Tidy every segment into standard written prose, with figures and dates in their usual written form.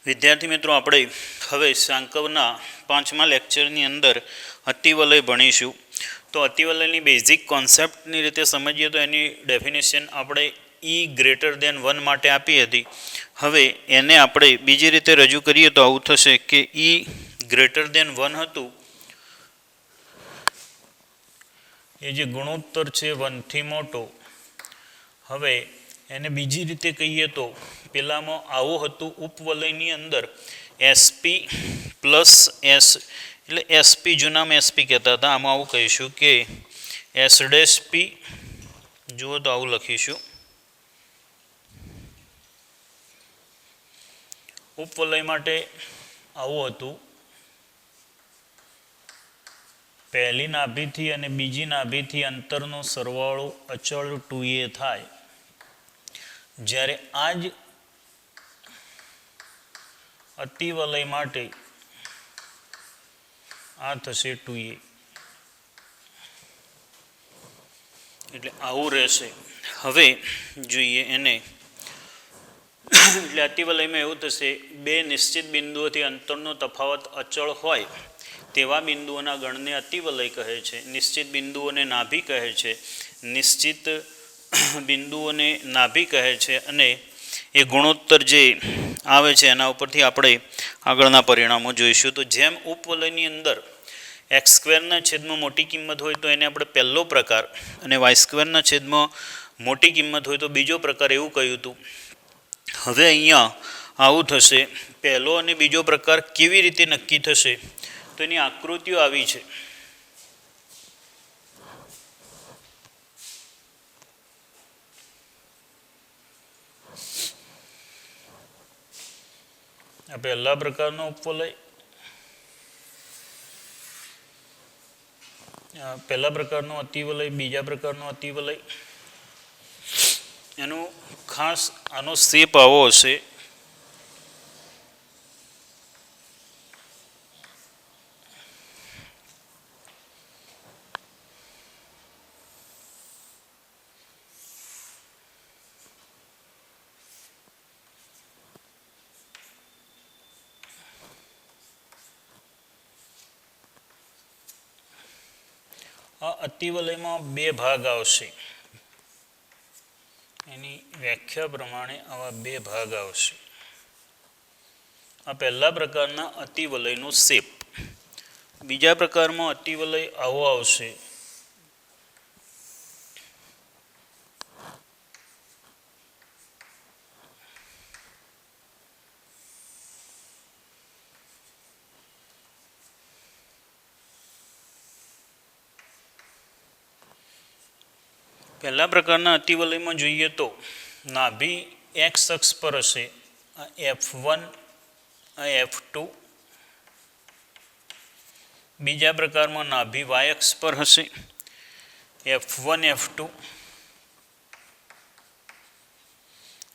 વિદ્યાર્થી મિત્રો, આપણે હવે સાંકવના 5મા લેક્ચરની અંદર અતિવલય ભણીશું. તો અતિવલયની બેઝિક કોન્સેપ્ટની રીતે સમજીએ તો એની ડેફિનેશન આપણે E>1 માટે આપી હતી. હવે એને આપણે બીજી રીતે રજૂ કરીએ તો આવું થશે કે E>1 હતું એ જે ગુણોત્તર છે 1 થી મોટો. હવે એને બીજી રીતે કહીએ તો પેલામાં આવું હતું ઉપવલયની અંદર SP પ્લસ S, એટલે SP જૂનામાં SP કહેતા હતા, આમાં આવું કહીશું કે S'(P) જુઓ તો આવું લખીશું. ઉપવલય માટે આવું હતું, પહેલી નાભીથી અને બીજી નાભીથી અંતરનો સરવાળો અચળ 2a થાય. જ્યારે આ જ અતિવલય માટે આ થશે 2a, એટલે આવું રહેશે. હવે જોઈએ એને, એટલે અતિવલયમાં એવું થશે, બે નિશ્ચિત બિંદુઓથી અંતરનો તફાવત અચળ હોય તેવા બિંદુઓના ગણને અતિવલય કહે છે. નિશ્ચિત બિંદુઓને નાભી કહે છે. નિશ્ચિત બિંદુઓને નાભી કહે છે અને એ ગુણોત્તર જે આવે છે એના ઉપરથી આપણે આગળના પરિણામો જોઈશું. તો જેમ ઉપવલયની અંદર x² મોટી કિંમત હોય તો એને આપણે પહેલો પ્રકાર અને y² મોટી કિંમત હોય તો બીજો પ્રકાર એવું કહ્યું હતું. હવે અહીંયા આવું થશે, પહેલો અને બીજો પ્રકાર કેવી રીતે નક્કી થશે તો એની આકૃતિઓ આવી છે. આ પહેલા પ્રકારનો ઉપવલય, પહેલા પ્રકારનો અતિવલય, બીજા પ્રકારનો અતિવલય. એનું ખાસ આનો શેપ આવો હશે. આ અતિવલયમાં બે ભાગ આવશે. એની વ્યાખ્યા પ્રમાણે આવા બે ભાગ આવશે. આ પહેલા પ્રકારના અતિવલયનો શેપ. બીજા પ્રકારમાં અતિવલય આવો આવશે. પહેલા પ્રકારના અતિવલયમાં જોઈએ તો નાભી x અક્ષ પર હશે, આ F1, આ F2. બીજા પ્રકારમાં નાભી y અક્ષ પર હશે, F1, F2.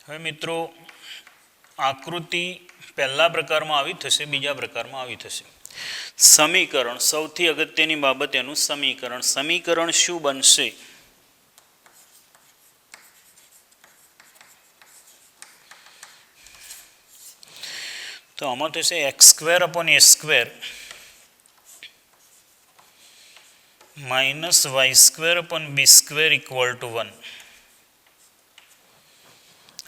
હવે મિત્રો આકૃતિ પહેલા પ્રકારમાં આવી થશે, બીજા પ્રકારમાં આવી થશે. સમીકરણ, સૌથી અગત્યની બાબત એનું સમીકરણ. સમીકરણ શું બનશે? તો આમાં થશે x²/a² માઇનસ y²/b² = 1.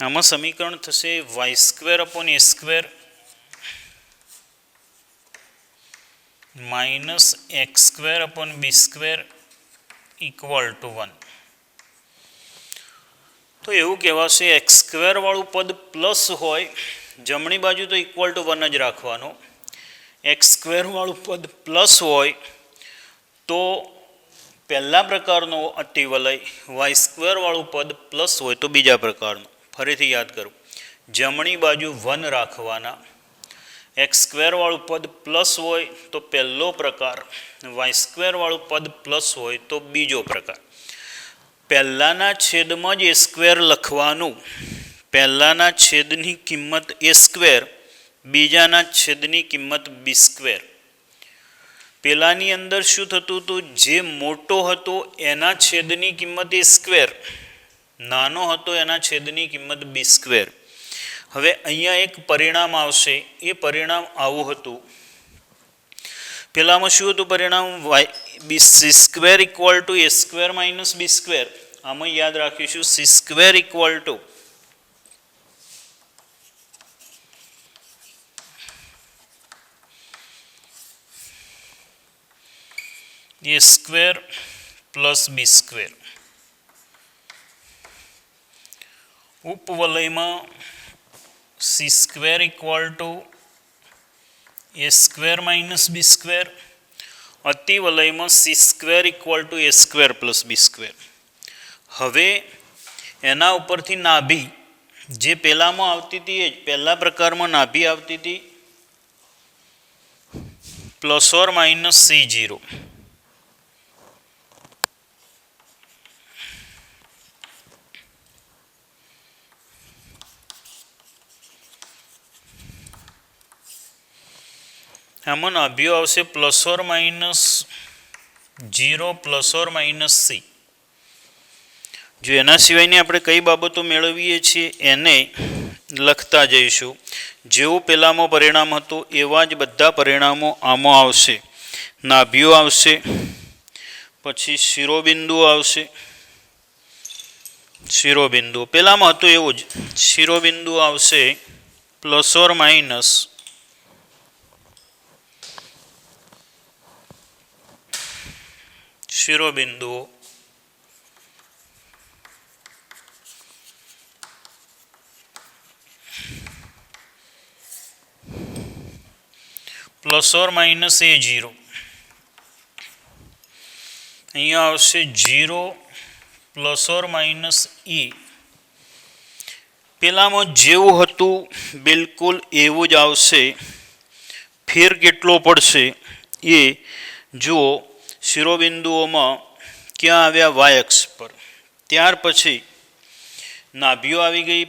આમાં સમીકરણ થશે y²/a² માઇનસ x²/b² = 1. તો એવું કહેવાશે x² વાળું પદ પ્લસ હોય, જમણી બાજુ તો =1 જ રાખવાનો. x² વાળું પદ પ્લસ હોય તો પહેલા પ્રકારનો અતિવલય, y² વાળું પદ પ્લસ હોય તો બીજા પ્રકારનો. ફરીથી યાદ કરું, જમણી બાજુ 1 રાખવાના. x² વાળું પદ પ્લસ હોય તો પહેલો પ્રકાર, y² વાળું પદ પ્લસ હોય તો બીજો પ્રકાર. પહેલાના છેદમાં જ a² લખવાનું. પહેલાના છેદની કિંમત a², બીજાના છેદની કિંમત b². પહેલાની અંદર શું થતું હતું? જે મોટો હતો એના છેદની કિંમત a², નાનો હતો એના છેદની કિંમત b². હવે અહીંયા એક પરિણામ આવશે, એ પરિણામ આવું હતું. પહેલાંમાં શું હતું પરિણામ? C square equal to A square minus b square. આમાં યાદ રાખીશું c square equal to A square plus B square. ઉપવલયમાં c square equal to A square minus b square. અતિવલયમાં c square equal to A square plus B square. હવે એના ઉપરથી નાભી જે પહેલામાં આવતી હતી એ જ પહેલા પ્રકારમાં નાભી આવતી હતી પ્લસ ઓર માઇનસ C0. આમાં નાભીઓ આવશે plus or minus 0 plus or minus C. જો એના સિવાયની આપણે કઈ બાબતો મેળવીએ છીએ એને લખતા જઈશું. જેવું પહેલાંમાં પરિણામ હતું એવા જ બધા પરિણામો આમાં આવશે. નાભીઓ આવશે, પછી શિરોબિંદુ આવશે. શિરોબિંદુ પહેલાંમાં હતું એવું જ. શિરોબિંદુ આવશે પ્લસ ઓર માઇનસ શિરોબિંદુઓ. Plus or minus A0. અહીંયા આવશે 0 પ્લસ ઓર માઇનસ E. પહેલાંમાં જેવું હતું બિલકુલ એવું જ આવશે. ફેર કેટલો પડશે એ જુઓ. શિરોબિંદુઓમાં ક્યાં આવ્યા? વાય અક્ષ પર. ત્યાર પછી નાભીઓ આવી ગઈ,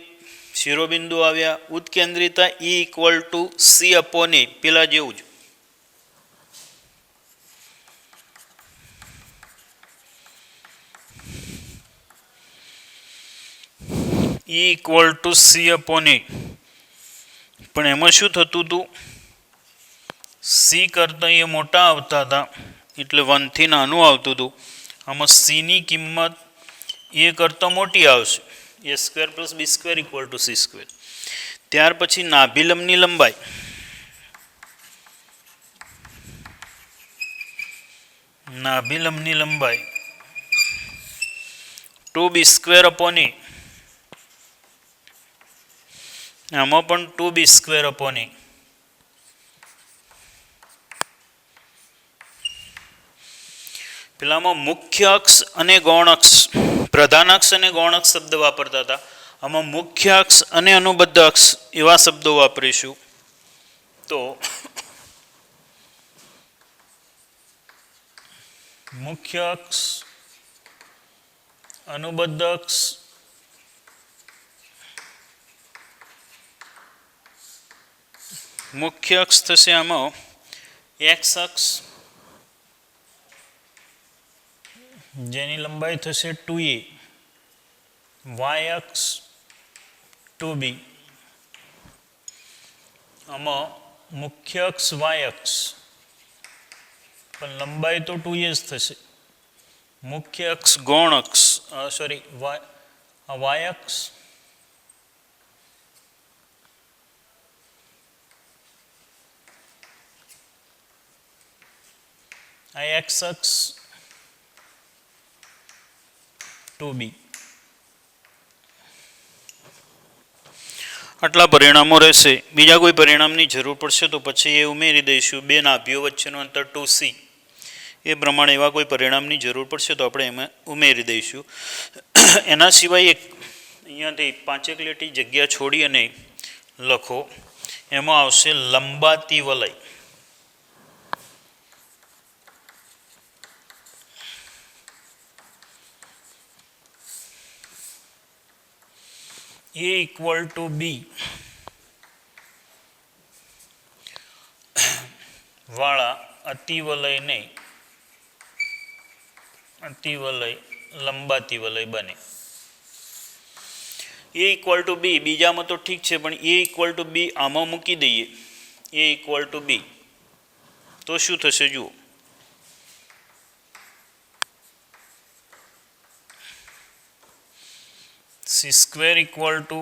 શિરોબિંદુ આવ્યા. ઉત્કેન્દ્રિતા E equal to C upon E, પેલા જેવું જ. E equal to C upon E. પણ એમાં શું થતું હતું? C કરતાં એ મોટા આવતા હતા એટલે 1 થી નાનું આવતું હતું. આમાં Cની કિંમત એ કરતાં મોટી આવશે. A square plus B square equal to c square. ત્યાર પછી નાભિલંબની લંબાઈ. નાભિલંબની લંબાઈ 2b સ્ક્વેર અપોન E. આમાં પણ 2b સ્ક્વેર અપોન E. પેલામાં મુખ્ય અક્ષ અને ગૌણ અક્ષ, પ્રધાન અક્ષ અને ગૌણ અક્ષ શબ્દ વાપરતા હતા. આમાં મુખ્ય અક્ષ અને અનુબદ્ધ અક્ષ એવા શબ્દો વાપરીશું. તો મુખ્ય અક્ષ, અનુબદ્ધ અક્ષ, મુખ્ય અક્ષ થશે આમાં એક્સ અક્ષ જેની લંબાઈ થશે 2a, વાય અક્ષ 2b. આમાં મુખ્ય અક્ષ વાય અક્ષ પણ લંબાઈ તો 2a જ થશે. મુખ્ય અક્ષ ગૌણ અક્ષ વાય અક્ષ આ એક્સ અક્ષ 2b. આટલા પરિણામો રહેશે. બીજા કોઈ પરિણામની જરૂર પડશે તો પછી એ ઉમેરી દઈશું. બે નાભીઓ વચ્ચેનું અંતર 2c, એ પ્રમાણે એવા કોઈ પરિણામની જરૂર પડશે તો આપણે એમાં ઉમેરી દઈશું. એના સિવાય એક અહીંયાથી 5 લીટી જગ્યા છોડી અને લખો. એમાં આવશે લંબાતી વલય. A ઇક્વલ ટુ બી વાળા અતિવલયને લંબાતી વલય બને. એ ઇક્વલ ટુ બી બીજામાં તો ઠીક છે, પણ એ ઇક્વલ ટુ બી આમાં મૂકી દઈએ, એ ઇક્વલ ટુ બી, તો શું થશે જુઓ. C square equal to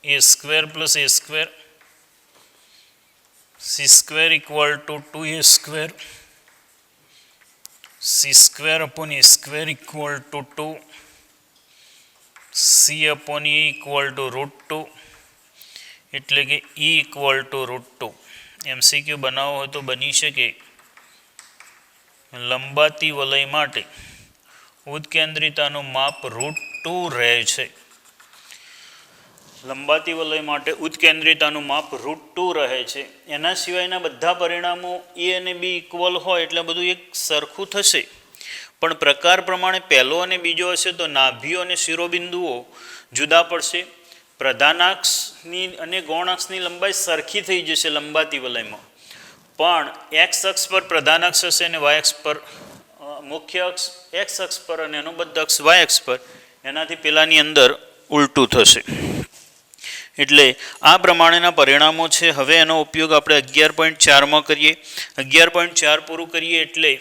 A square plus A square, C square equal two 2a square, C square upon A square equal two 2, C upon A equal to √2, એટલે કે ઈ equal to √2. MCQ બનાવવો હોય તો બની શકે. લંબાતી વલય માટે ઉત્કેન્દ્રિતાનું માપ √2 રહે છે. લંબાતી વલય માટે ઉત્કેન્દ્રિતાનું માપ √2 રહે છે. એના સિવાયના બધા પરિણામો એ અને બી ઇક્વલ હોય એટલે બધું એક સરખું થશે, પણ પ્રકાર પ્રમાણે પહેલો અને બીજો હશે તો નાભીઓ અને શિરોબિંદુઓ જુદા પડશે. પ્રધાનાક્ષની અને ગૌણાક્ષની લંબાઈ સરખી થઈ જશે લંબાતી વલયમાં, પણ એક્સ અક્ષ પર પ્રધાનાક્ષ હશે અને વાય અક્ષ પર મુખ્ય અક્ષ એક્સ અક્ષ પર અને અનુબદ્ધ અક્ષ વાય અક્ષ પર, એનાથી પેલાની અંદર ઉલટું થશે. એટલે આ પ્રમાણેના પરિણામો છે. હવે એનો ઉપયોગ આપણે 11.4માં કરીએ. 11.4 પૂરું કરીએ એટલે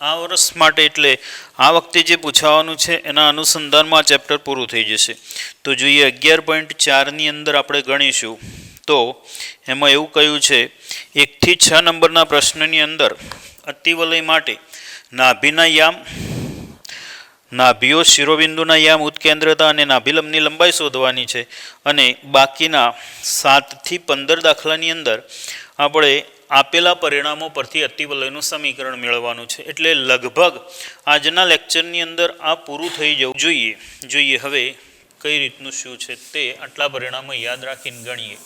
આ વર્ષ માટે, એટલે આ વખતે જે પૂછાવાનું છે એના અનુસંધાનમાં આ ચેપ્ટર પૂરું થઈ જશે. તો જોઈએ 11.4ની અંદર આપણે ગણીશું તો એમાં એવું કહ્યું છે 1 થી 6 નંબરના પ્રશ્નની અંદર અતિવલય માટે નાભીના યામ, નાભીઓ શિરોબિંદુના યામ, ઉત્કેન્દ્રતા અને નાભિલંબની લંબાઈ શોધવાની છે. અને બાકીના 7 થી 15 દાખલાની અંદર આપણે આપેલા પરિણામો પરથી અતિવલયનું સમીકરણ મેળવવાનું છે. એટલે લગભગ આજના લેક્ચરની અંદર આ પૂરું થઈ જવું જોઈએ. જોઈએ હવે કઈ રીતનું શું છે તે આટલા પરિણામો યાદ રાખીને ગણીએ.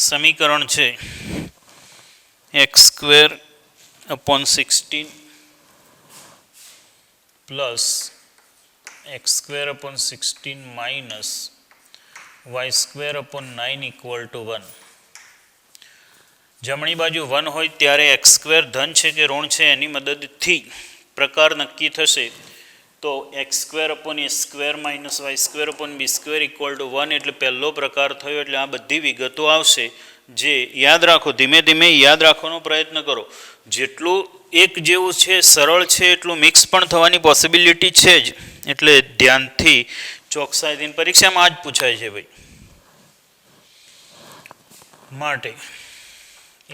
સમીકરણ છે x² upon 16 plus x² upon 16 minus y² upon 9 equal to 1. જમણી બાજુ 1 હોય ત્યારે x² ધન છે કે ઋણ છે એની મદદથી પ્રકાર નક્કી થશે. તો x² upon a² minus y² upon b² equal to 1 એટલે પહેલો પ્રકાર થયો. એટલે આ બધી વિગતો આવશે જે યાદ રાખો, ધીમે ધીમે યાદ રાખવાનો પ્રયત્ન કરો. જેટલું એક જેવું છે, સરળ છે, એટલું મિક્સ પણ થવાની પોસિબિલિટી છે જ. એટલે ધ્યાનથી ચોકસાઈથી, પરીક્ષામાં આ જ પૂછાય છે ભાઈ. માટે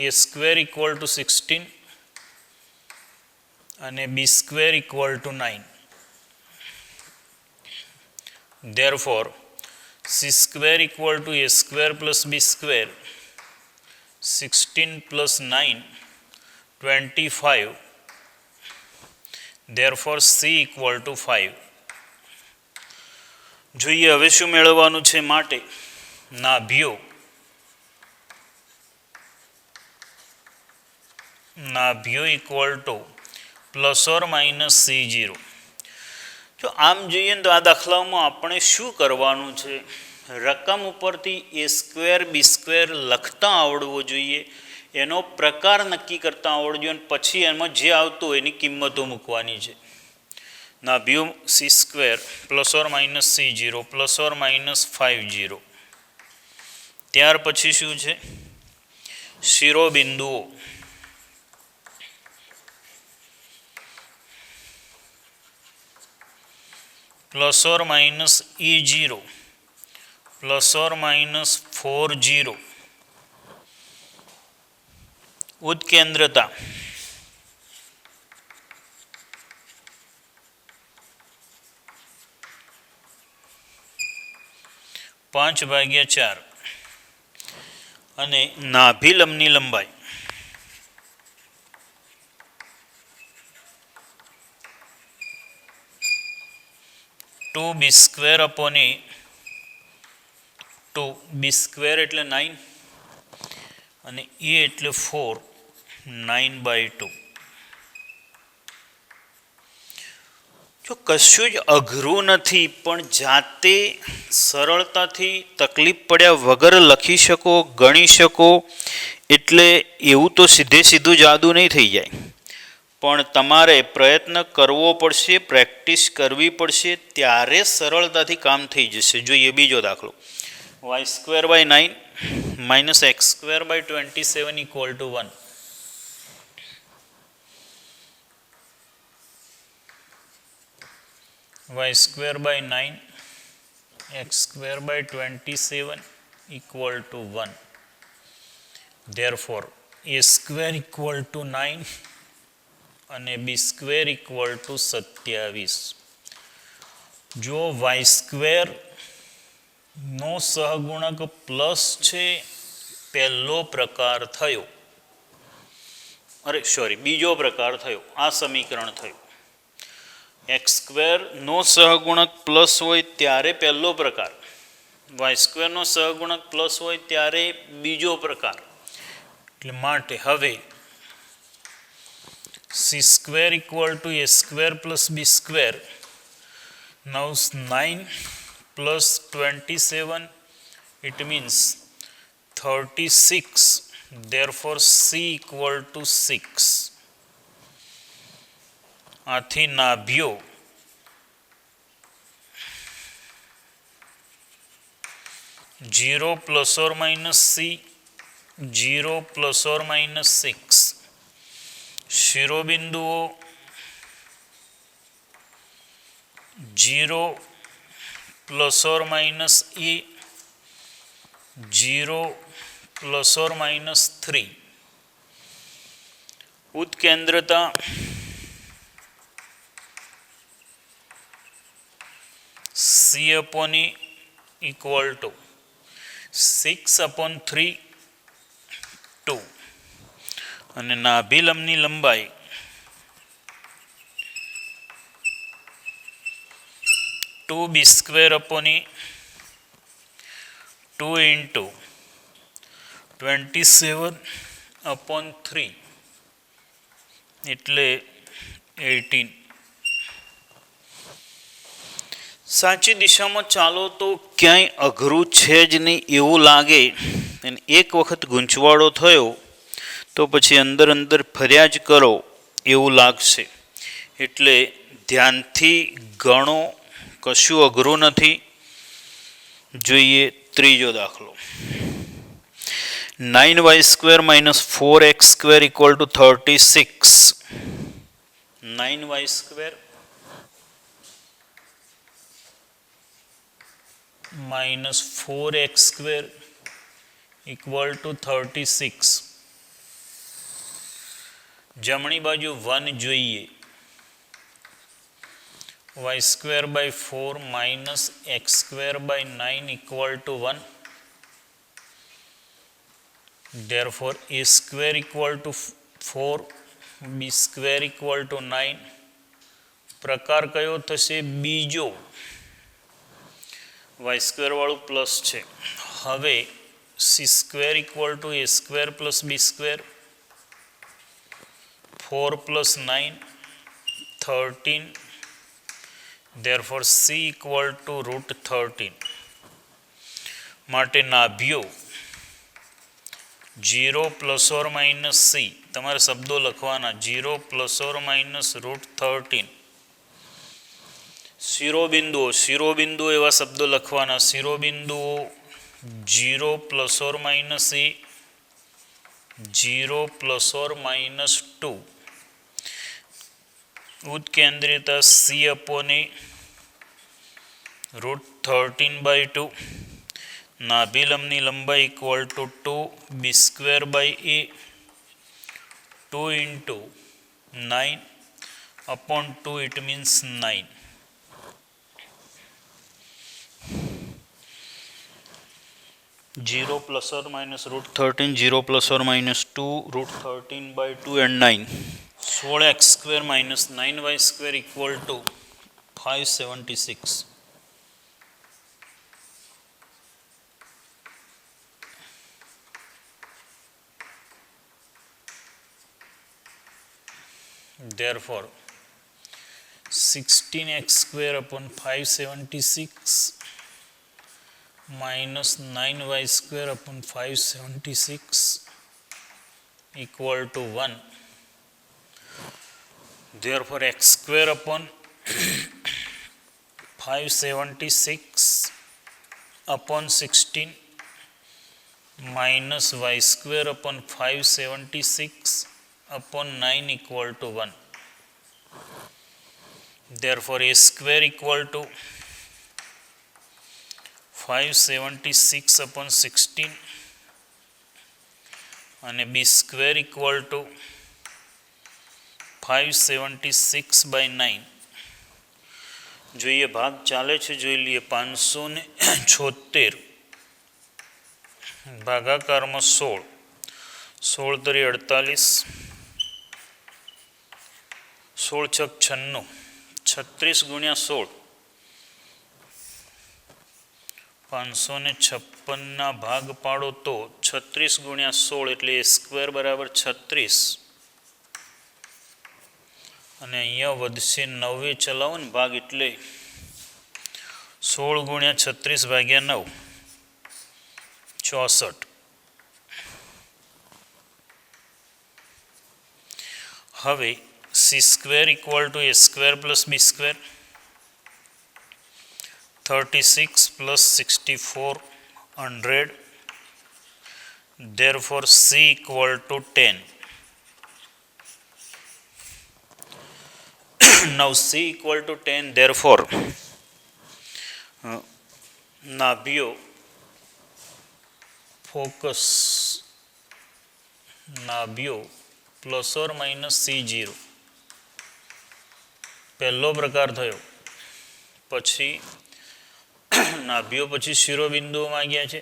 a² ઇક્વલ ટુ 16 અને b² equal to 9. Therefore, c² equal to a² plus b², 16 plus 9, 25. Therefore, c equal to 5. જોઈએ હવે શું મેળવવાનું છે. માટે નાભીઓ equal to plus or minus c0. જો આમ જોઈએ ને તો આ દાખલાઓમાં આપણે શું કરવાનું છે, રકમ ઉપરથી a² b² લખતા આવડવો જોઈએ, એનો પ્રકાર નક્કી કરતા આવડવો જોઈએ, અને પછી એમાં જે આવતું હોય એની કિંમતો મૂકવાની છે. નાભીઓ c² plus or minus c0 plus or minus 50. ત્યાર પછી શું છે, શિરોબિંદુઓ plus or minus e0 plus or minus 40. ઉત્કેન્દ્રતા (5/4) અને નાભિલંબની લંબાઈ (2b² અપોન a). 2b² એટલે 9 અને a એટલે 4, 9/2. જો કશું જ અઘરું નથી, પણ જાતે સરળતાથી તકલીફ પડ્યા વગર લખી શકો, ગણી શકો, એટલે એવું તો સીધું જાદુ નહીં થઈ જાય. પણ તમારે પ્રયત્ન કરવો પડશે, પ્રેક્ટિસ કરવી પડશે, ત્યારે સરળતાથી કામ થઈ જશે. જોઈએ બીજો દાખલો. y²/9 - x²/27 = 1. y²/9 x²/27 = 1. Therefore a² = 9 અને b² = 27. જો y² નો સહગુણક પ્લસ છે, પહેલો પ્રકાર થયો. બીજો પ્રકાર થયો. આ સમીકરણ થયું. x² નો સહગુણક પ્લસ હોય ત્યારે પહેલો પ્રકાર, y² નો સહગુણક પ્લસ હોય ત્યારે બીજો પ્રકાર. એટલે માટે હવે c² = a² + b². Now 9 + 27, it means 36. Therefore c = 6. આથી નાભ્યો (0 ± c, 0 ± 6). શિરોબિંદુઓ 0 ± a, 0 ± 3. ઉત્કેન્દ્રતા C/E = 6/3, 2. અને નાભિલંબની લંબાઈ 2b² / 2 × 27/3 એટલે 18. સાચી દિશામાં ચાલો તો ક્યાંય અઘરું છે જ નહીં એવું લાગે, અને એક વખત ગૂંચવાડો થયો તો પછી અંદર ફર્યા જ કરો એવું લાગશે. એટલે ધ્યાનથી ગણો, કશું અઘરું નથી. જોઈએ ત્રીજો દાખલો. 9y² - 4x² = 36. 9y² - 4x² = 36. જમણી બાજુ 1 જોઈએ. y²/4 - x²/9 = 1. Therefore a² = 4, b² = 9. પ્રકાર કયો થશે? બીજો. y² વાળું પ્લસ છે. હવે c² = a² + b². 4 + 9 13. Therefore c = √13. માટે નાભ્યો 0 ± c. તમારે શબ્દો લખવાના 0 ± √13. શિરોબિંદુઓ એવા શબ્દો લખવાના. શિરોબિંદુઓ 0 ± a, 0 ± 2. ઉત્કેન્દ્રિતા C/E √13/2. નાભિલંબની લંબાઈ = 2b²/a, 2 × 9/2, it means 9. (0 ± √13, 0 ± 2, √13/2 and 9). 16x² - 9y² = 576. Therefore 16x² upon 576 minus 9y² upon 576 equal to 1. Therefore x² upon 576 upon 16 minus y² upon 576 upon 9 equal to 1. Therefore a² equal to 576 upon 16 અને b² equal to 576 by 9. જોઈએ ભાગ ચાલે છે, જોઈ લઈએ. 576 ભાગાકારમાં 16, 16 તરી 48, 16 છક 96, 36 ગુણ્યા 16, 556 ના ભાગ પાડો તો 36 ગુણ્યા 16 એટલે a² બરાબર 36 અને અહીંયા વધશે 9 ચલાવો ને ભાગ એટલે 16 ગુણ્યા 36 ભાગ્યા 9 64. હવે c² equal to a² plus b², 36 plus 64 100. Therefore c equal to 10. Now c equal to 10. Therefore નાભિયો ફોકસ નાભિયો પ્લસ ઓર માઇનસ C0 પહેલો પ્રકાર થયો. પછી નાભિયો પછી શિરોબિંદુઓ માંગ્યા છે.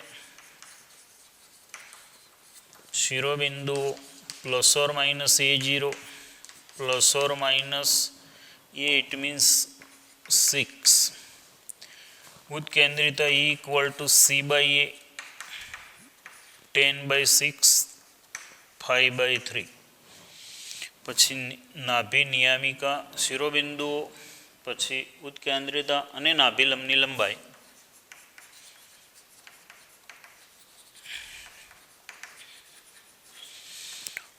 શિરોબિંદુઓ plus or minus A0 plus or minus A, it means 6. ઉત્કેન્દ્રિતા E equal to C by A, 10 by 6, 5 by 3. પછી નાભિ નિયામિકા શિરોબિંદુઓ પછી ઉત્કેન્દ્રિતા અને નાભિલંબની લંબાઈ.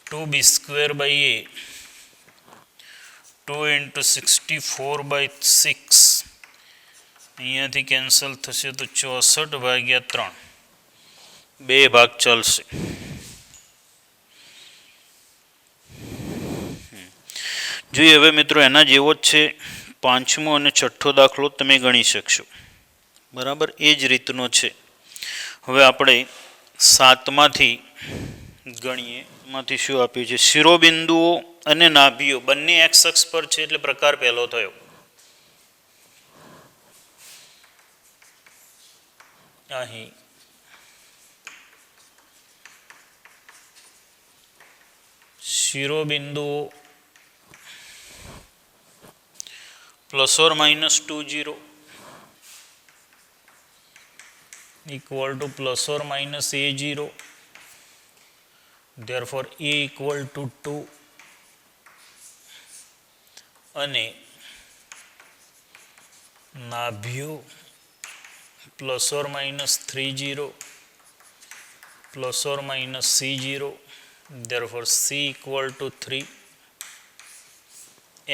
Two b² by A, 2 into 64 by 6, અહીંયાથી કેન્સલ થશે તો 64 ભાગ્યા 3, 2 ભાગ ચાલશે. જોઈએ હવે મિત્રો એના જેવો જ છે પાંચમો અને છઠ્ઠો દાખલો તમે ગણી શકશો. બરાબર એ જ રીતનો છે. હવે આપણે સાતમાંથી ગણીએ. એમાંથી શું આપ્યું છે? શિરોબિંદુઓ અને નાભિઓ બંને એક્સ અક્ષ પર છે એટલે પ્રકાર પહેલો થયો. અહીં શિરોબિંદુઓ plus or minus 20 equal to plus or minus A0. Therefore A equal to 2 અને નાભિયો plus or minus 30 plus or minus C0. Therefore C equal to 3.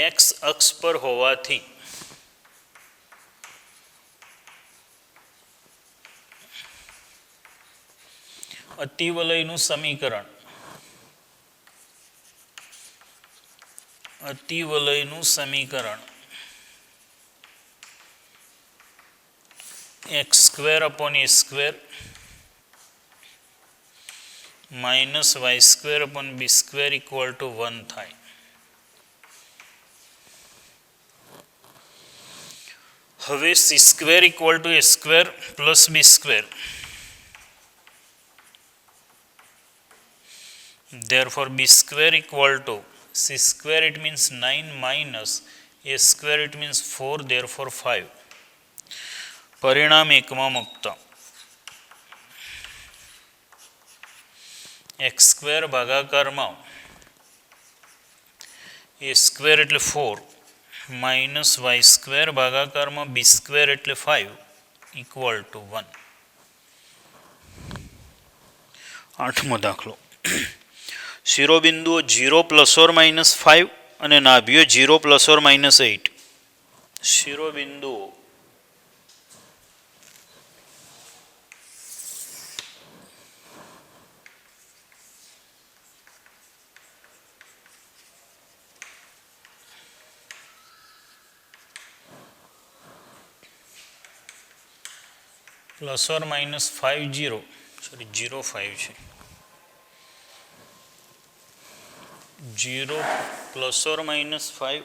X અક્ષ પર હોવાથી અતિવલયનું સમીકરણ x² upon a² minus y² upon b² equal to 1 થાય. હવે c² equal to a² plus b². Therefore b² equal to c² it means 9 minus a² it means 4, therefore 5. પરિણામ એકમાં મૂકતા x² ભાગાકારમાં a² એટલે 4 માઇનસ વાય સ્ક્વેર ભાગાકારમાં b square એટલે 5 equal to 1. 8મો દાખલો. શિરોબિંદુઓ 0 ± 5 અને નાભીઓ 0 ± 8. શિરોબિંદુઓ ±5 0 5 છે. 0 ± 5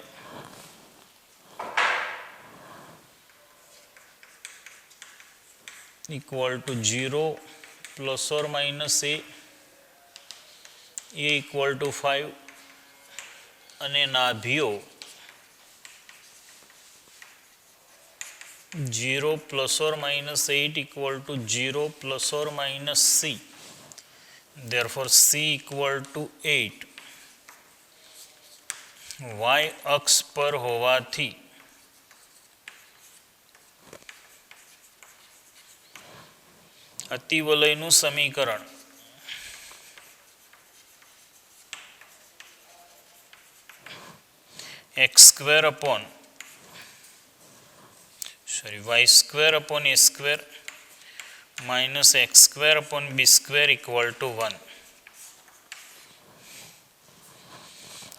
equal to 0 ± a equal to 5 અને નાભીઓ 0 ± 8 equal to 0 ± c. Therefore, c equal to 8. y અક્ષ પર હોવાથી અતિવલયનું સમીકરણ y² minus x² b² equal to 1.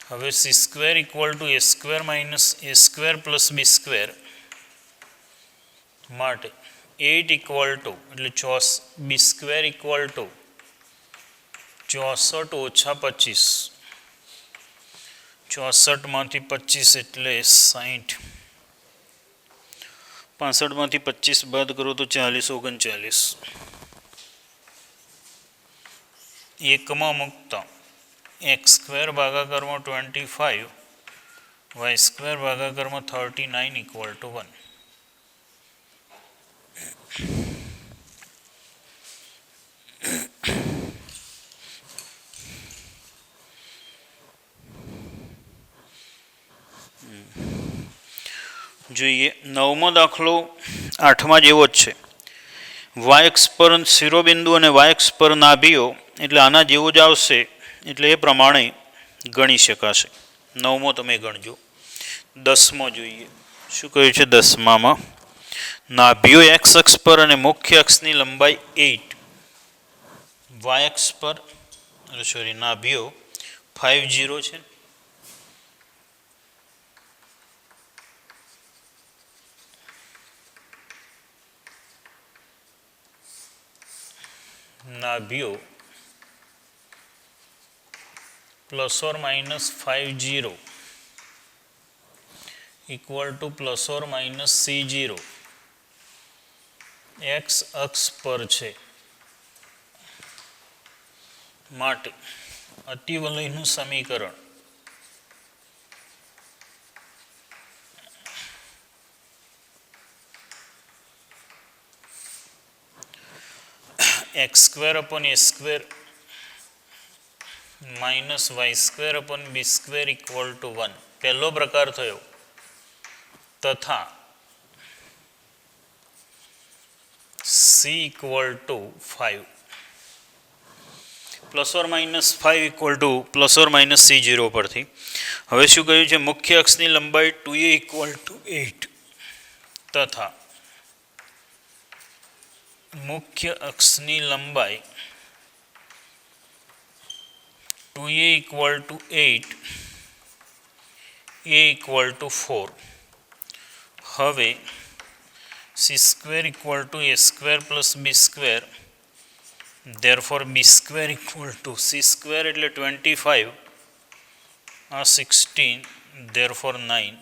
હવે c² equal to a² minus a² plus b² માટે 8 equal to એટલે b² equal to 64 - 25. 64માંથી 25 એટલે 60. 65માંથી 25 બાદ કરો તો 40 39. એકમાં મૂકતા x² ભાગાકારમાં 25 y² ભાગાકારમાં 39 equal to 1. જોઈએ 9મો દાખલો 8મા જેવો જ છે. વાય અક્ષ પર શિરોબિંદુ અને વાય અક્ષ પર નાભીઓ એટલે આના જેવો જ આવશે, એટલે એ પ્રમાણે ગણી શકાશે. 9મો તમે ગણજો. 10મો જોઈએ શું કહ્યું છે. 10મામાં નાભીઓ એક્સ અક્ષ પર અને મુખ્ય અક્ષની લંબાઈ 8. વાય અક્ષ પર નાભીઓ 5 0 છે. નાભીઓ ±5 0 ઇક્વલ ટુ ±c0 એક્સ અક્ષ પર છે માટે અતિવલયનું સમીકરણ x² a² minus y² b² equal to 1 પહેલો પ્રકાર થયો. તથા c equal to 5 ±5 equal to ±c0 પરથી હવે શું કહ્યું છે. મુખ્ય અક્ષની લંબાઈ 2a equal to 8 તથા મુખ્ય અક્ષની લંબાઈ 2a equal to 8 a equal to 4. હવે c² equal to a² plus b². therefore b² equal to c² એટલે 25 આ 16 therefore 9.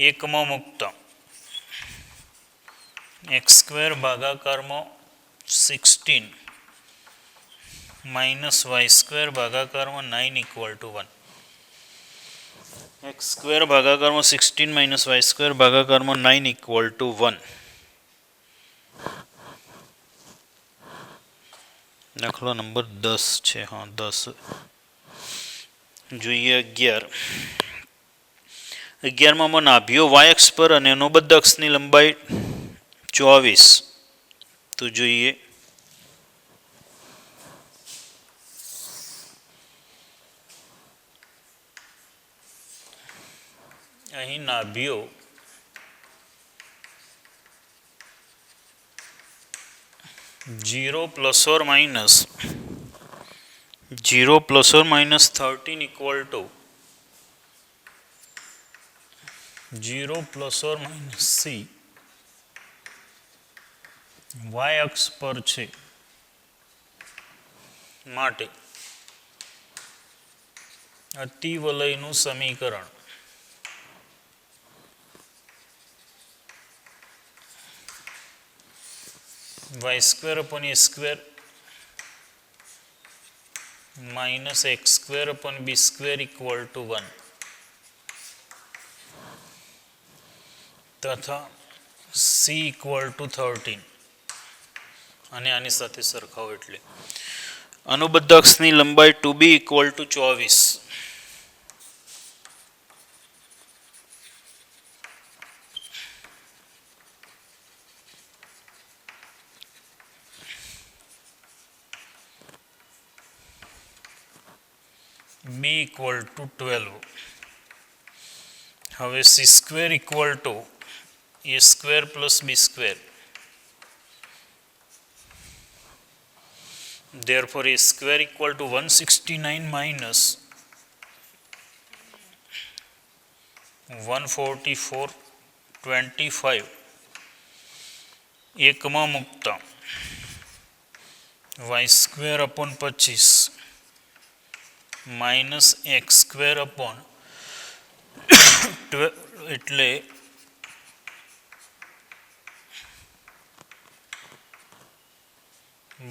એકમાં મૂકતા x² ભાગાકારમાં 16 minus y² ભાગાકારમાં 9 equal to 1. x² ભાગાકારમાં 16 minus y² ભાગાકારમાં 9 equal to 1. દાખલો નંબર 10 છે. 10 જોઈએ 11. 11માં નાભીઓ વાય અક્ષ પર અને અનુબદ્ધ અક્ષની લંબાઈ 24. તો જોઈએ અહીં નાભીઓ zero plus or minus 13 equal to 0 plus or minus c y અક્ષ પર છે માટે અતિવલયનું સમીકરણ Y square upon A square minus x square upon B square equal to 1 તથા સી ઇક્વલ ટુ 13 અને આની સાથે સરખાવો એટલે અનુબદ્ધ અક્ષની લંબાઈ 2b equal to 24. b equal to 12. હવે C square equal to A square plus B square. Therefore, a square equal to 169 minus 144.25 એકમાં મૂકતા Y square upon 25 minus x square upon 12 એટલે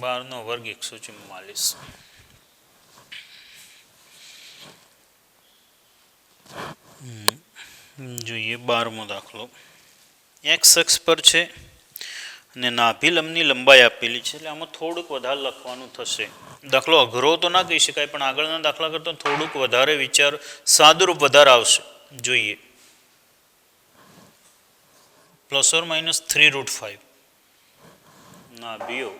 12 વર્ગ 144. જોઈએ 12મો દાખલો. એક્સ અક્ષ પર છે અને નાભિલંબની લંબાઈ આપેલી છે એટલે આમાં થોડુંક વધારે લખવાનું થશે. દાખલો અઘરો તો ના કહી શકાય પણ આગળના દાખલા કરતાં થોડુંક વધારે વિચાર સાદુરૂપ વધારે આવશે. જોઈએ પ્લસ ઓર માઇનસ 3√5 નાભીઓ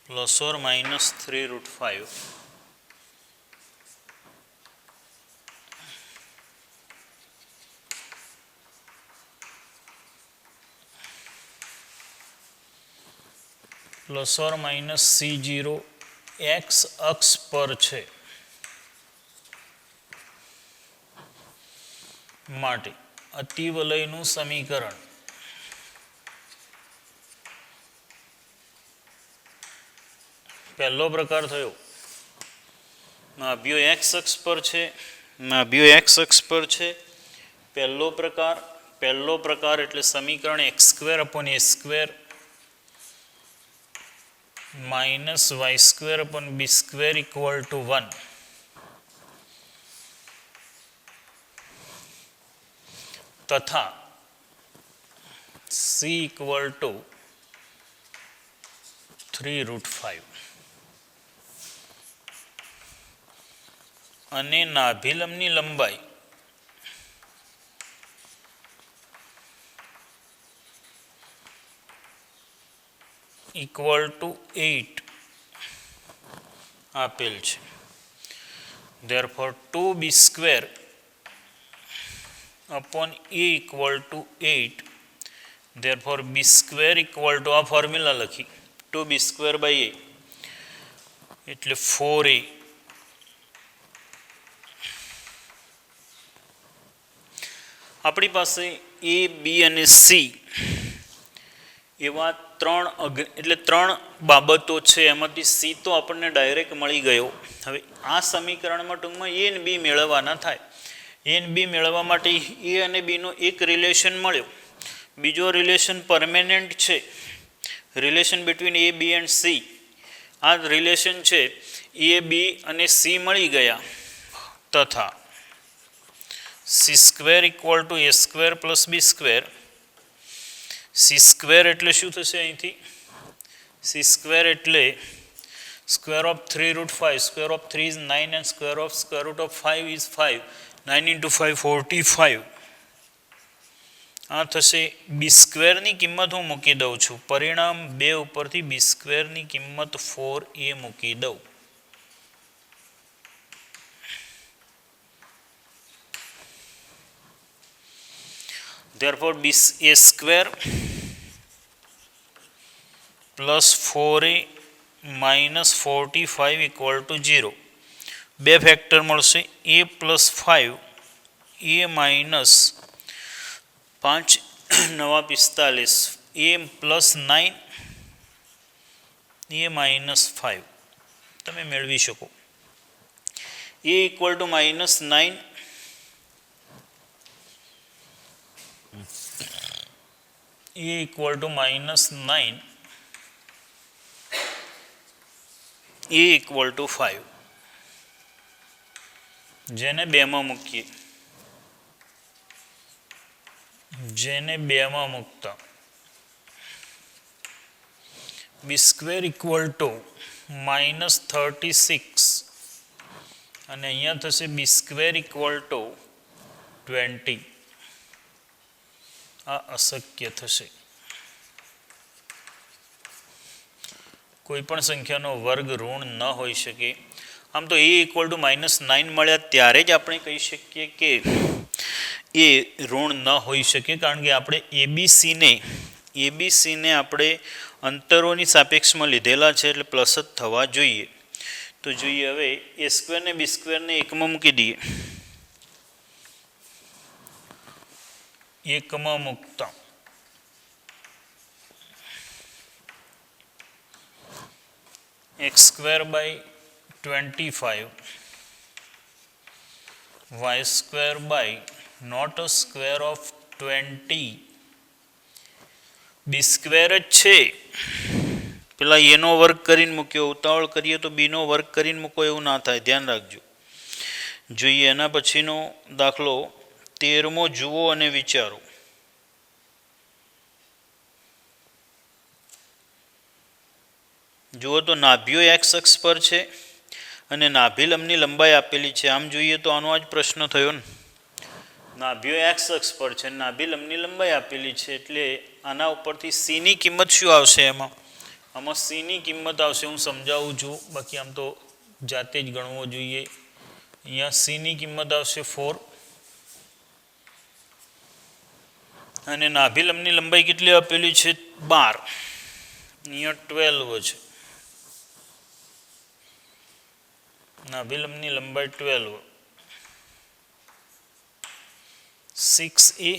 plus or minus 3√5 plus or minus C0 x અક્ષ પર છે માટે અતિવલયનું સમીકરણ પહેલો પ્રકાર થયો નાભીઓ એક્સ અક્ષ પર છે પહેલો પ્રકાર એટલે સમીકરણ X square upon A square minus Y square upon B square equal to 1 તથા સી ઇક્વલ ટુ 3√5 અને નાભિલંબની લંબાઈ ઇક્વલ ટુ 8 આપેલ છે. Therefore 2b square upon a equal to 8. Therefore b square equal to આ ફોર્મ્યુલા લખી 2b square by a એટલે 4a. આપણી પાસે એ બી અને સી એવા ત્રણ બાબતો છે. એમાંથી સી તો આપણને ડાયરેક્ટ મળી ગયો. હવે આ સમીકરણમાં ટૂંકમાં એ અને બી મેળવવાના થાય. એ અને બી મેળવવા માટે એ અને બીનો એક રિલેશન મળ્યો, બીજો રિલેશન પરમેનન્ટ છે, relation between A B and C. આ રિલેશન છે એ બી અને સી મળી ગયા તથા C square equal to A square plus B square. C square એટલે શું થશે અહીંથી? સી સ્ક્વેર એટલે Square of 3 root 5. Square of 3 is 9 and square root of 5 is 5. 9 into 5, 45. આ થશે બી સ્ક્વેરની કિંમત હું મૂકી દઉં છું. પરિણામ 2 ઉપરથી બી સ્ક્વેરની કિંમત 4a મૂકી દઉં. Therefore, a square plus 4a minus 45 equal to 0. બે ફેક્ટર મળશે. a plus 5, a minus 5 નવા 45, a plus 9, a minus 5 તમે મેળવી શકો. a equal to minus 9, a equal to minus 9, a equal to 5. જેને 2માં મૂકીએ, જેને 2માં મૂકતા બી સ્ક્વેર ઇક્વલ ટુ -36 અને અહીંયા થશે બી સ્ક્વેર ઇક્વલ ટુ 20. આ અશક્ય થશે. કોઈ પણ સંખ્યાનો વર્ગ ઋણ ન હોઈ શકે. આમ તો એ ઇક્વલ ટુ -9 મળ્યા ત્યારે જ આપણે કહી શકીએ કે એ ઋણ ન હોઈ શકે, કારણ કે આપણે એબીસીને આપણે અંતરોની સાપેક્ષમાં લીધેલા છે, એટલે પ્લસ જ થવા જોઈએ. તો જોઈએ હવે એ સ્ક્વેરને બી સ્ક્વેરને એકમાં મૂકી દઈએ. એકમાં મૂકતા x square by 25 y square by not a square of 20. B square જ છે. પેલા એનો વર્ગ કરીને મૂક્યો, ઉતાવળ કરીએ તો બીનો વર્ગ કરીને મૂકો એવું ના થાય, ધ્યાન રાખજો. જોઈએ એના પછીનો દાખલો 13મો જુઓ અને વિચારો. જુઓ તો નાભીઓ એક્સ અક્ષ પર છે અને નાભી લંબની લંબાઈ આપેલી છે. આમ જોઈએ તો આનો આ જ પ્રશ્ન થયો ને. નાભીઓ એક્સ અક્ષ પર છે, નાભી લંબની લંબાઈ આપેલી છે, એટલે આના ઉપરથી સીની કિંમત શું આવશે? આમાં સીની કિંમત આવશે, હું સમજાવું છું, બાકી આમ તો જાતે જ ગણવો જોઈએ. અહીંયા સીની કિંમત આવશે 4 અને નાભી લંબની લંબાઈ કેટલી આપેલી છે? 12. અહીંયા 12 છે. નાભી લંબની લંબાઈ 12. 6a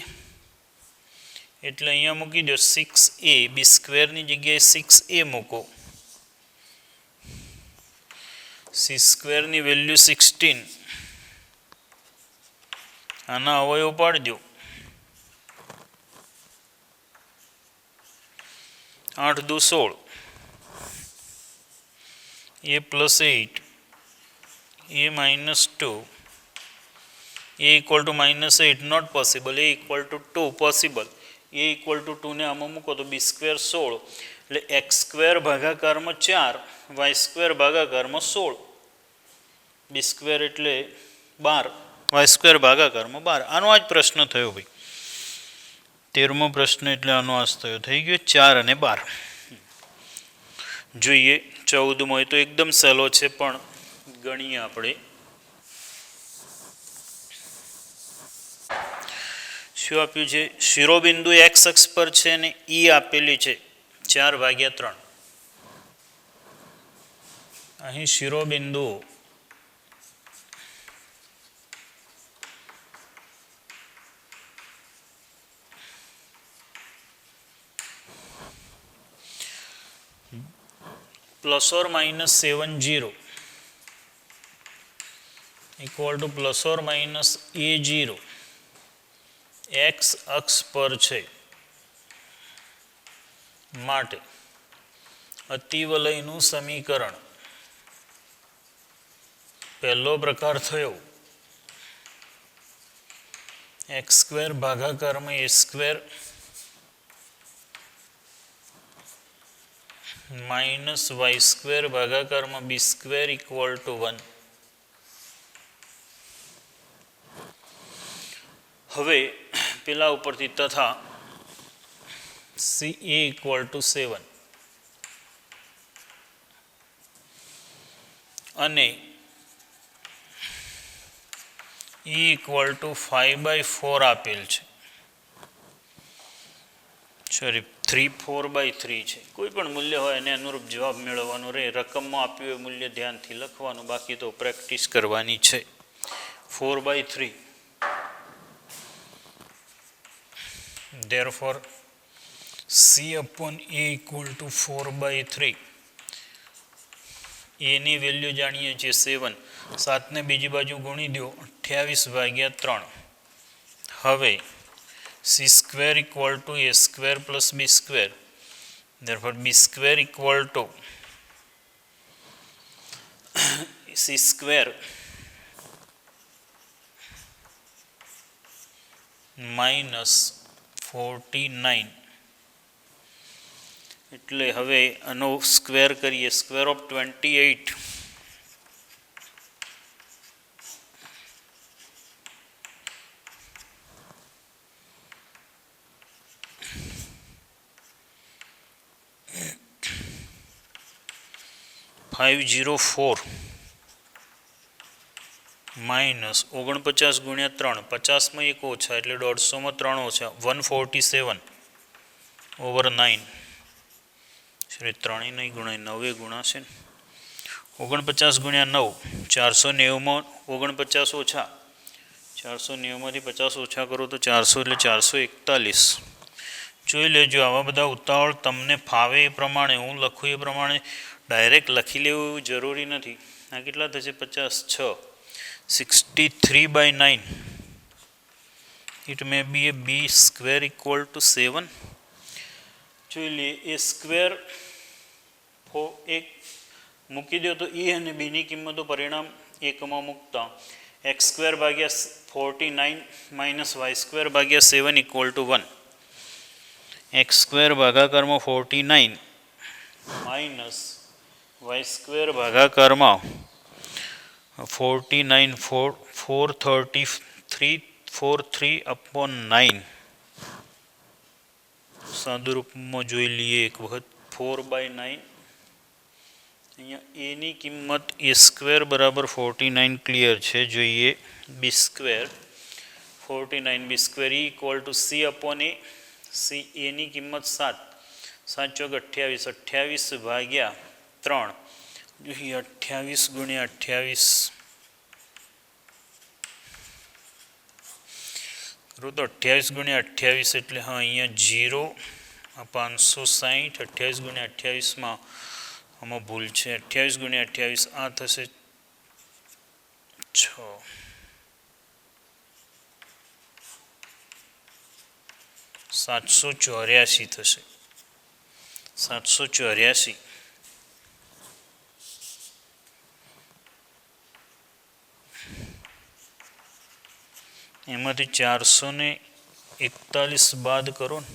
એટલે અહીંયા મૂકી દો 6a. બી સ્ક્વેરની જગ્યાએ 6a મૂકો. સી સ્ક્વેરની વેલ્યુ 16. આના અવયવ પાડજો. 8 દુ 16. a plus 8, a minus 2, a equal to -8 not possible, a equal to 2 possible. a equal to 2 ને આમાં મૂકો તો બી સ્ક્વેર 16, એટલે એક્સ સ્ક્વેર ભાગાકારમાં 4, વાય સ્ક્વેર ભાગાકારમાં 16. બી સ્ક્વેર એટલે 12, વાય સ્ક્વેર ભાગાકારમાં 12. આનો આ જ પ્રશ્ન થયો ભાઈ. 13મો પ્રશ્ન એટલે આનો આ જ થયો. થઈ ગયો 4 અને 12. જોઈએ 14મો. એ તો એકદમ સહેલો છે, પણ ગણીએ આપણે. શું આપ્યું છે? શિરોબિંદુ એક્સ અક્ષ પર છે અને ઈ આપેલી છે 4/3. અહીં શિરોબિંદુ ±70 equal to ±a0 એક્સ અક્ષ પર છે માટે અતિવલયનું સમીકરણ પહેલો પ્રકાર થયો. એક્સ સ્ક્વેર ભાગાકારમાં a square minus Y square ભાગાકારમાં બી સ્ક્વેર ઇક્વલ ટુ 1. હવે પેલા ઉપરથી તથા સી એ ઇક્વલ ટુ 7 અને ઈ ઇક્વલ ટુ 5/4 આપેલ છે. સોરી 3/4 છે. કોઈ પણ મૂલ્ય હોય એને અનુરૂપ જવાબ મેળવવાનો રહે. રકમમાં આપ્યું એ મૂલ્ય ધ્યાનથી લખવાનું, બાકી તો પ્રેક્ટિસ કરવાની છે. 4/3. Therefore C upon A equal to 4/3. A ની વેલ્યુ જાણીએ છીએ 7. 7 ને બીજી બાજુ ગુણી દો 28/3. હવે C square equal to A square plus B square. Therefore B square equal to C square minus 49. એટલે હવે આનો સ્ક્વેર કરીએ. સ્ક્વેર ઓફ 28 504 માઇનસ 49 ગુણ્યા 3. 50માં 1 ઓછા એટલે 150માં 3 ઓછા 147 ઓવર 9. sorry 3 નહીં ગુણાય 9 ગુણાશે. 49 ગુણ્યા 9 490માં 49 ઓછા 490માંથી 50 ઓછા કરો તો 400 એટલે 441. જોઈ લેજો, આવા બધા ઉતાવળ તમને ફાવે એ પ્રમાણે, હું લખું એ પ્રમાણે ડાયરેક્ટ લખી લેવું એવું જરૂરી નથી. આ કેટલા થશે? 56. 63/9. It may be a B square equal to 7. જોઈ લઈએ. એ સ્ક્વેર એક મૂકી દો તો એ અને બીની કિંમતો પરિણામ એકમાં મૂકતા એક્સ સ્ક્વેર ભાગ્યા 49 માઇનસ વાય સ્ક્વેર ભાગ્યા 7 ઇક્વલ ટુ 1. એક્સ સ્ક્વેર ભાગાકારમાં 49 માઇનસ વાય સ્ક્વેર ભાગાકારમાં 49 433 upon 9. સાદુરૂપમાં જોઈ લઈએ એક વખત. 4/9. અહીંયા એની કિંમત એ સ્ક્વેર બરાબર 49 ક્લિયર છે. જોઈએ b square 49 b square equal to c upon a. C એની કિંમત 7. 7 ચોક 28. 28 ભાગ્યા 3. જોઈએ 28 ગુણ્યા 28 કરું તો 28 ગુણ્યા 28 એટલે હા અહીંયા 0. 560. 28 ગુણ્યા 28માં આમાં ભૂલ છે. 28 ગુણ્યા 28 આ થશે 6. 784 થશે. 784. એમાંથી 441 બાદ કરો ને.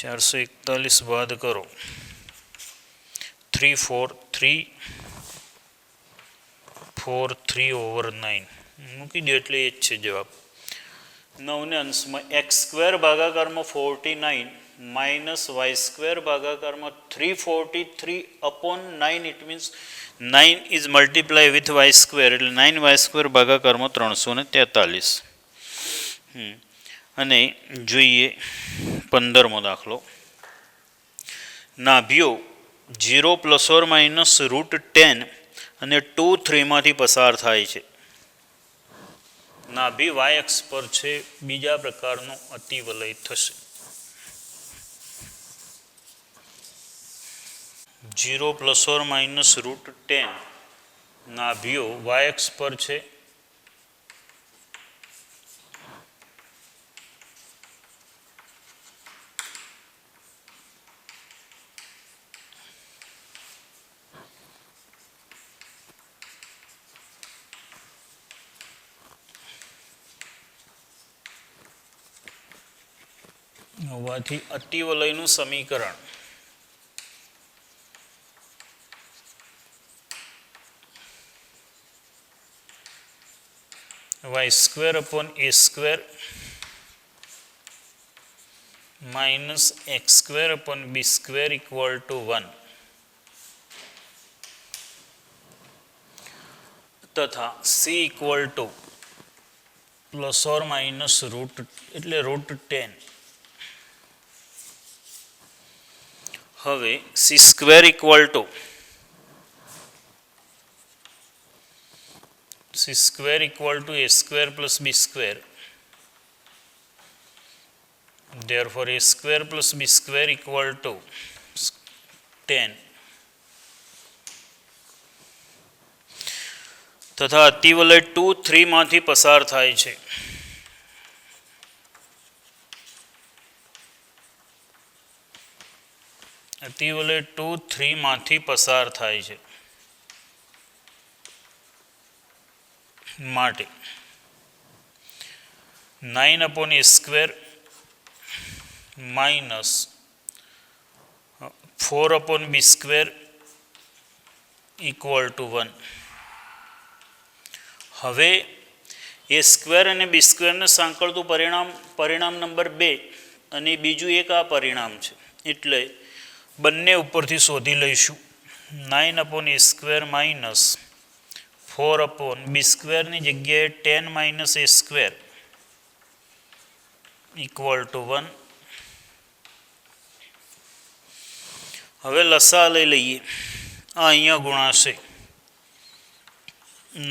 441 બાદ કરો 343 ઓવર 9 મૂકી દો એટલે એ જ છે જવાબ. 9 ને અંશમાં એક્સ સ્ક્વેર ભાગાકારમાં 49 માઇનસ વાય સ્ક્વેર ભાગાકારમાં 343 upon 9. It means 9 is multiply with y square એટલે 9 વાય સ્ક્વેર ભાગાકારમાં 343. અને જોઈએ 15મો દાખલો. નાભીઓ 0 પ્લસ ઓર માઇનસ √10 અને 2, 3માંથી પસાર થાય છે. નાભી વાય અક્ષ પર છે. બીજા પ્રકારનું અતિવલય થશે. 0 પ્લસ ઓર માઇનસ √10 નાભીઓ વાય અક્ષ પર છે. હોવાથી અતિવલયનું સમીકરણ Y square upon A square minus x square upon B square equal to 1 તથા C equal to plus or minus root એટલે √10. હવે C square equal to a square plus b square. Therefore a square plus b square equal to 10. તથા અતિવલય 2 3 માંથી પસાર થાય છે. અતિવલય 2 3 માંથી પસાર થાય છે માટે 9 upon a square minus 4 upon b square equal to 1. હવે એ સ્ક્વેર અને બી સ્ક્વેરને સાંકળતું પરિણામ નંબર 2 અને બીજું એક આ પરિણામ છે એટલે બંને ઉપરથી શોધી લઈશું. 9 upon a square minus 4 upon b સ્ક્વેરની જગ્યાએ 10 minus a square equal to 1. હવે લસા લઈ લઈએ. આ અહીંયા ગુણાશે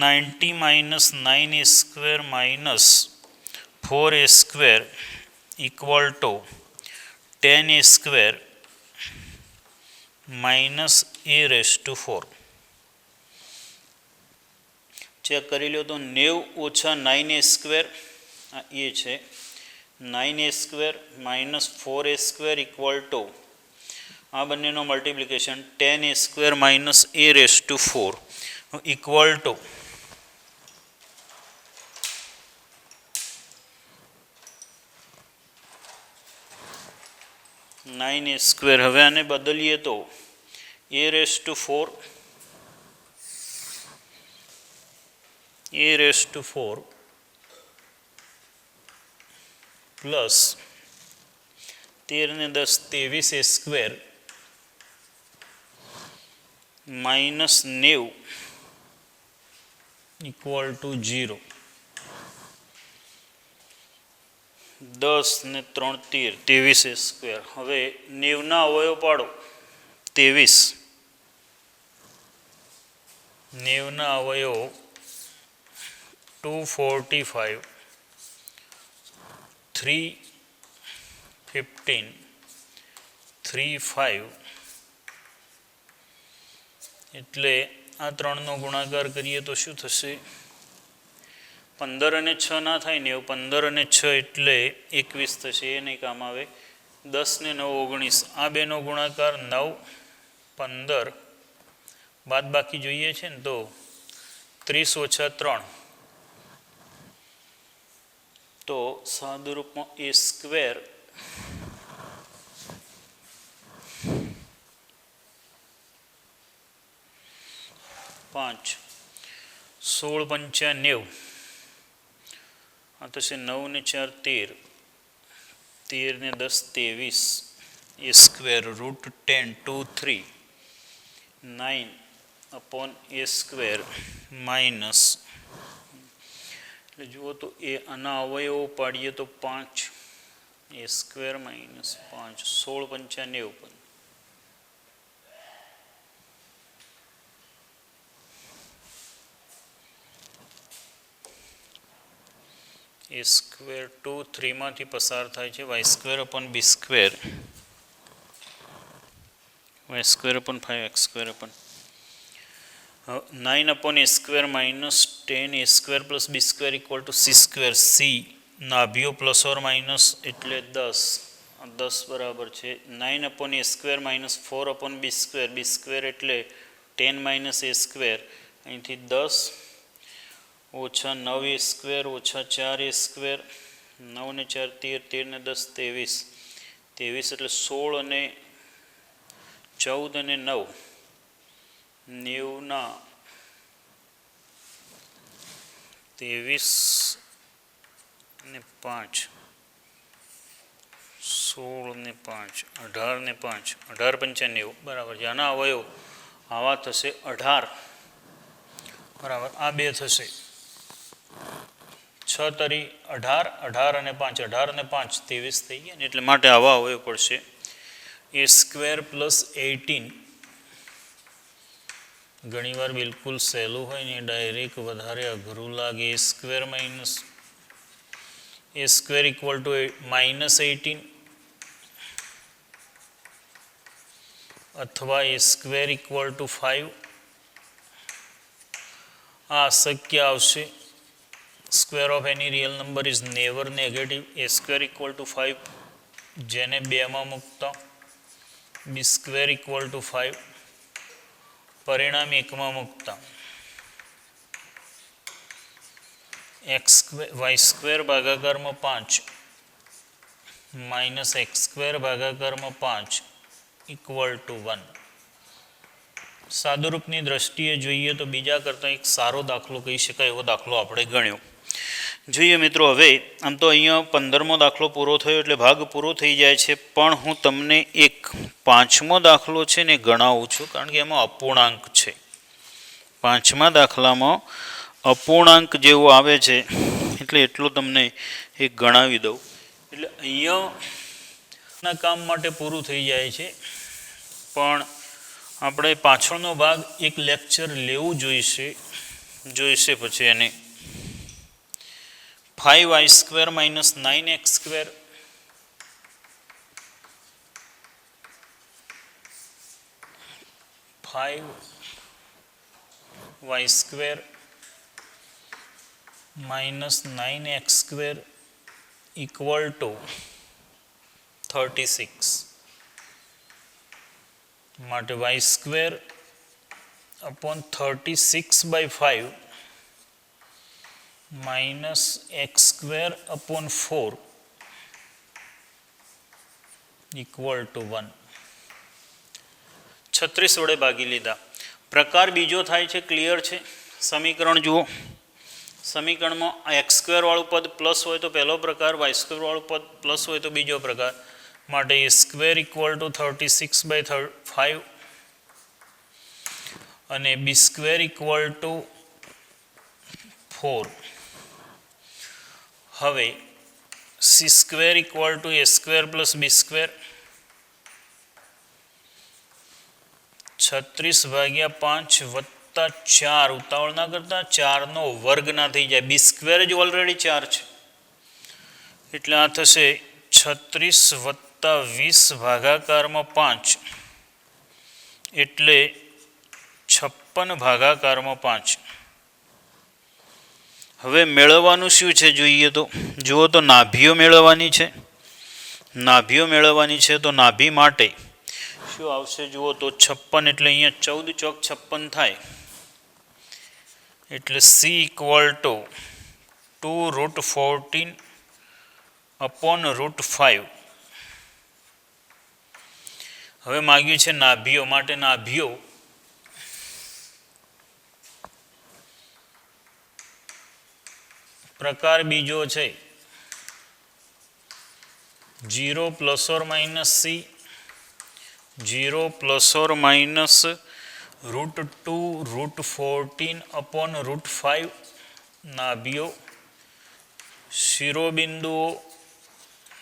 90 minus 9a square minus 4a square equal to 10a square minus a raised to 4. Check કરી લો તો 90 ઓછા 9a સ્ક્વેર એ છે 9a square minus 4a square equal two આ બંનેનો multiplication 10a square minus a raise to 4 equal to 9a square. હવે આને બદલીએ તો a રેસ ટુ 4 પ્લસ 13 ને 10 23 a square minus 90 equal to 0. 10 ને 3 13 23 a સ્ક્વેર. હવે 90 ના અવયવ પાડો 23 90 ના અવયવ 245 315 35 એટલે આ ત્રણનો ગુણાકાર કરીએ તો શું થશે? 15 અને 6 ના થાય ને 15 અને 6 એટલે 21 થશે. એ નહીં કામ આવે. 10 ને 9 19 આ બેનો ગુણાકાર 9 15 બાદ બાકી જોઈએ છે ને તો 30 ઓછા 3 તો સાદુરૂપમાં a સ્ક્વેર પાંચ 16 પંચા 90 આ થશે 9 ને 4 13 13 ને 10 23 a square √10 2 3 9 upon a square minus એટલે જુઓ તો એ આના અવયવો પાડીએ તો 5 a સ્ક્વેર માઇનસ 5 16 પંચા 90 એ સ્ક્વેર 2 3 માંથી પસાર થાય છે Y square upon B square Y square upon 5 X square upon 9 upon a square minus 10 a square plus b square equal to c square. c નાભિયો પ્લસ ઓર માઇનસ એટલે 10 બરાબર છે 9 upon a square minus 4 upon b square b square એટલે 10 minus a square અહીંથી 10 ઓછા 9 a square ઓછા 4 a square 9 ને 4 13 13 ને 10 23 એટલે 16 અને 14 અને 9 90 ના 23 ને 5 16 ને 5 18 ને 5 18 95 બરાબર છે. આના અવયવ આવા થશે 18 બરાબર. આ બે થશે 6 તરી 18 18 અને 5 18 અને 5 23 થઈ ગયા ને એટલે માટે આવા અવયવ પડશે a² + 18. ઘણીવાર બિલકુલ સહેલું હોય ને ડાયરેક્ટ વધારે અઘરું લાગે. a² = -18 અથવા a² = 5. આ અશક્ય આવશે. Square of any real number is never negative. a² = 5 જેને 2માં મૂકતા b² = 5 પરિણામ 1માં મૂકતા y² ભાગાકારમાં 5 -x² ભાગાકારમાં 5 = 1. સાદુરૂપની દ્રષ્ટિએ જોઈએ તો બીજા કરતાં એક સારો દાખલો કહી શકાય એવો દાખલો આપણે ગણ્યો. જોઈએ મિત્રો, હવે આમ તો અહીંયા 15મો દાખલો પૂરો થયો એટલે ભાગ પૂરો થઈ જાય છે, પણ હું તમને એક 5મો દાખલો છે ને ગણાવું છું, કારણ કે એમાં અપૂર્ણાંક છે. 5મા દાખલામાં અપૂર્ણાંક જેવું આવે છે એટલે એટલું તમને એક ગણાવી દઉં એટલે અહીંયાના કામ માટે પૂરું થઈ જાય છે. પણ આપણે પાછળનો ભાગ એક લેક્ચર લેવું જોઈશે પછી એને 5y² - 9x² 5y² - 9x² = 36. માટે y² / 36/5 -x² / 4 = 1. 36 વડે ભાગી લીધા. પ્રકાર બીજો થાય છે. ક્લિયર છે? સમીકરણ જુઓ. સમીકરણમાં x² વાળું પદ પ્લસ હોય તો પહેલો પ્રકાર, y² વાળું પદ પ્લસ હોય તો બીજો પ્રકાર. માટે a² = 36/5 અને b² = 4. હવે c² = a² + b². 36/5 + 4 ઉતાવળ ના કરતા 4નો વર્ગ ના થઈ જાય. b² જ ઓલરેડી 4 છે એટલે આ થશે 36 + 20 ભાગાકારમાં 5 એટલે 56 ભાગાકારમાં 5. હવે મેળવવાનું શું છે જોઈએ તો જુઓ તો નાભીઓ મેળવવાની છે. તો નાભી માટે શું આવશે જુઓ તો 56 એટલે અહીંયા 14 ચોક 56 થાય એટલે c = 2√14/5. હવે માગ્યું છે નાભીઓ. માટે નાભીઓ પ્રકાર બીજો છે 0 ± c 0 ± √2√14/5. નાભીઓ.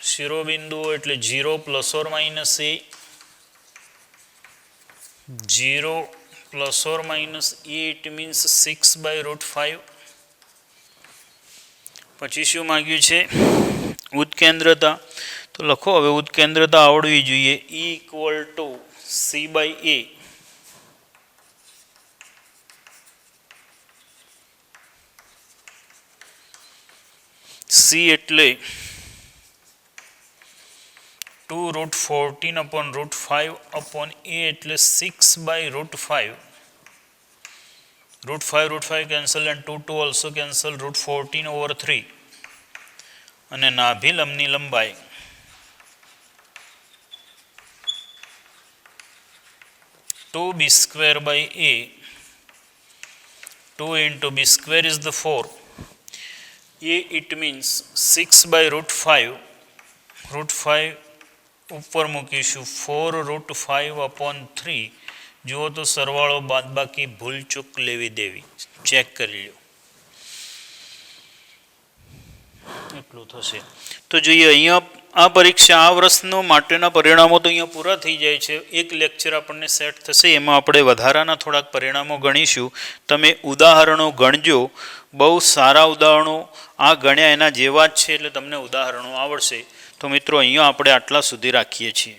શિરોબિંદુઓ એટલે 0 ± a 0 ± a it means 6/5. પછી શું માગ્યું છે? ઉત્કેન્દ્રતા. તો લખો હવે ઉત્કેન્દ્રતા આવડવી જોઈએ. E = c/a. c એટલે 2√14/5 a એટલે 6/5. √5 cancel and 2 also cancel. √14/3 અને નાભી લંબની લંબાઈ 2b² / a. 2 × b² is the 4. A it means 6/√5 √5 ઉપર મૂકીશું 4√5/3. જુઓ તો સરવાળો બાદબાકી ભૂલચૂક લેવી દેવી ચેક કરી લો એટલું થશે. તો જોઈએ અહીંયા આ પરીક્ષા આ વર્ષનો માટેના પરિણામો તો અહીંયા પૂરા થઈ જાય છે. એક લેક્ચર આપણને સેટ થશે, એમાં આપણે વધારાના થોડાક પરિણામો ગણીશું. તમે ઉદાહરણો ગણજો, બહુ સારા ઉદાહરણો આ ગણ્યા એના જેવા જ છે, એટલે તમને ઉદાહરણો આવડશે. તો મિત્રો અહીંયા આપણે આટલા સુધી રાખીએ છીએ.